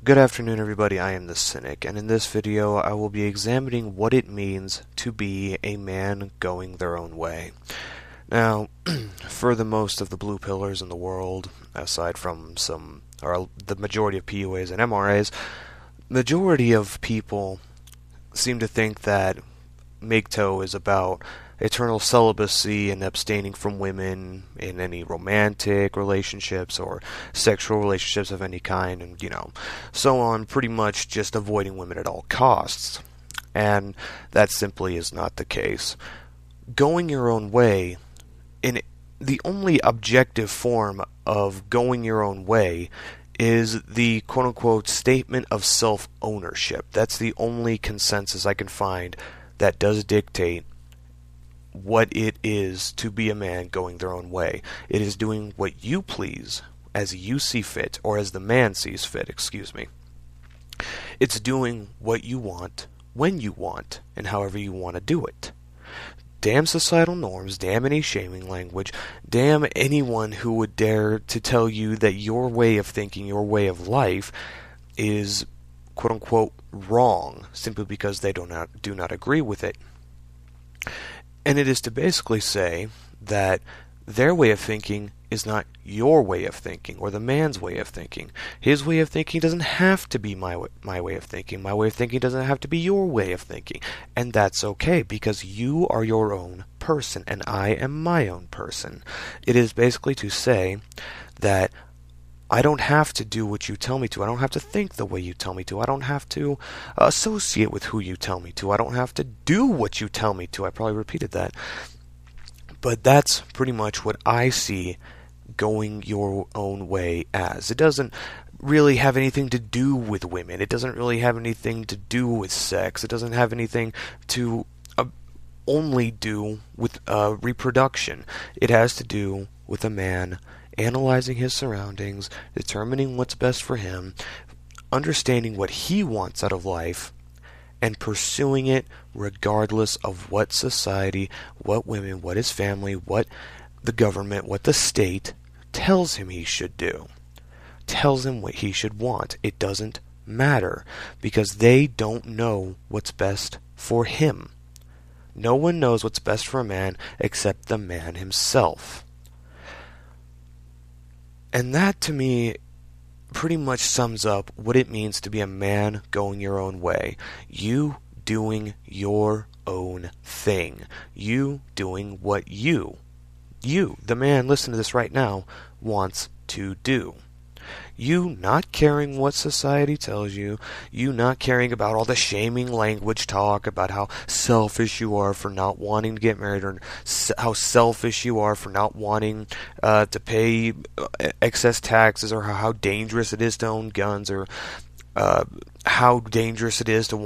Good afternoon, everybody. I am the Cynic, and in this video I will be examining what it means to be a man going their own way. Now, for the most of the blue pillars in the world, aside from the majority of PUAs and MRAs, majority of people seem to think that MGTOW is about eternal celibacy and abstaining from women in any romantic relationships or sexual relationships of any kind, and so on, pretty much just avoiding women at all costs. And that simply is not the case. Going your own way, in the only objective form of going your own way, is the quote-unquote statement of self-ownership. That's the only consensus I can find that does dictate what it is to be a man going their own way. It is doing what you please, as you see fit, or as the man sees fit, It's doing what you want, when you want, and however you want to do it. Damn societal norms, damn any shaming language, damn anyone who would dare to tell you that your way of thinking, your way of life, is quote-unquote wrong, simply because they do not agree with it. And it is to basically say that their way of thinking is not your way of thinking, or the man's way of thinking. His way of thinking doesn't have to be my way of thinking. My way of thinking doesn't have to be your way of thinking. And that's okay, because you are your own person, and I am my own person. It is basically to say that I don't have to do what you tell me to. I don't have to think the way you tell me to. I don't have to associate with who you tell me to. I don't have to do what you tell me to. I probably repeated that. But that's pretty much what I see going your own way as. It doesn't really have anything to do with women. It doesn't really have anything to do with sex. It doesn't have anything to only do with reproduction. It has to do with a man analyzing his surroundings, determining what's best for him, understanding what he wants out of life, and pursuing it regardless of what society, what women, what his family, what the government, what the state tells him he should do, tells him what he should want. It doesn't matter, because they don't know what's best for him. No one knows what's best for a man except the man himself. And that, to me, pretty much sums up what it means to be a man going your own way. You doing your own thing. You doing what you, the man listening to this right now, wants to do. You not caring what society tells you. You not caring about all the shaming language talk about how selfish you are for not wanting to get married, or how selfish you are for not wanting to pay excess taxes, or how dangerous it is to own guns, or how dangerous it is to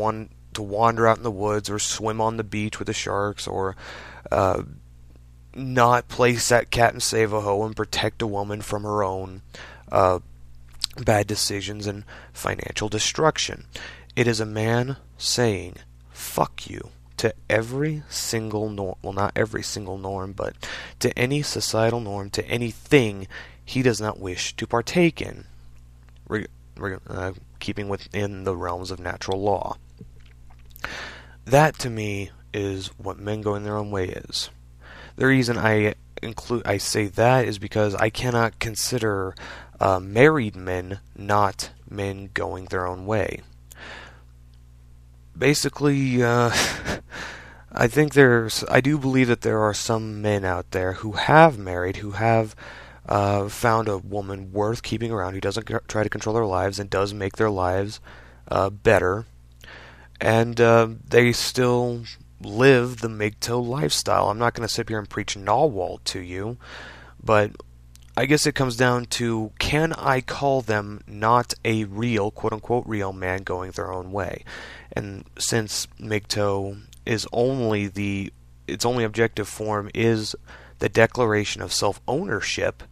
wander out in the woods or swim on the beach with the sharks, or not play set cat and save a hoe and protect a woman from her own bad decisions and financial destruction. It is a man saying fuck you to every single norm, well, not every single norm, but to any societal norm, to anything he does not wish to partake in, keeping within the realms of natural law. That, to me, is what men going their own way is. The reason I say that is because I cannot consider married men not men going their own way. Basically, I do believe that there are some men out there who have married, who have found a woman worth keeping around, who doesn't try to control their lives and does make their lives better, and they still live the MGTOW lifestyle. I'm not going to sit here and preach Narwhal to you, but I guess it comes down to, can I call them not a real, quote-unquote real man going their own way? And since MGTOW is its only objective form is the declaration of self-ownership,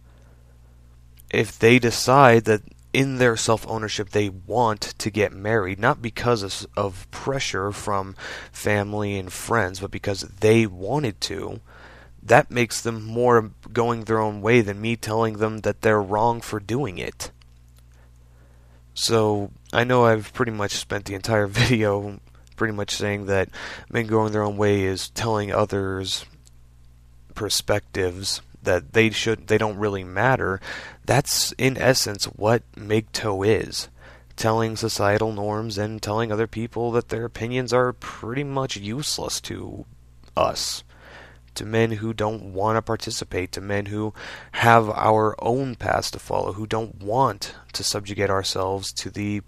if they decide that in their self-ownership they want to get married, not because of pressure from family and friends, but because they wanted to, that makes them more going their own way than me telling them that they're wrong for doing it. So I know I've pretty much spent the entire video pretty much saying that men going their own way is telling others perspectives that they don't really matter. That's in essence what MGTOW is. Telling societal norms and telling other people that their opinions are pretty much useless to us, to men who don't want to participate, to men who have our own paths to follow, who don't want to subjugate ourselves to the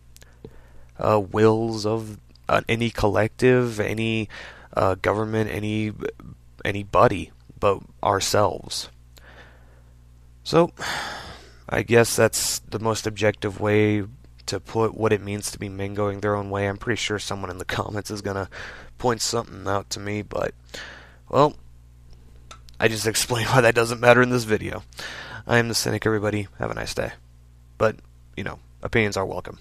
wills of any collective, any government, anybody but ourselves. So, I guess that's the most objective way to put what it means to be men going their own way. I'm pretty sure someone in the comments is gonna point something out to me, but, well, I just explained why that doesn't matter in this video. I am the Cynic, everybody. Have a nice day. But, opinions are welcome.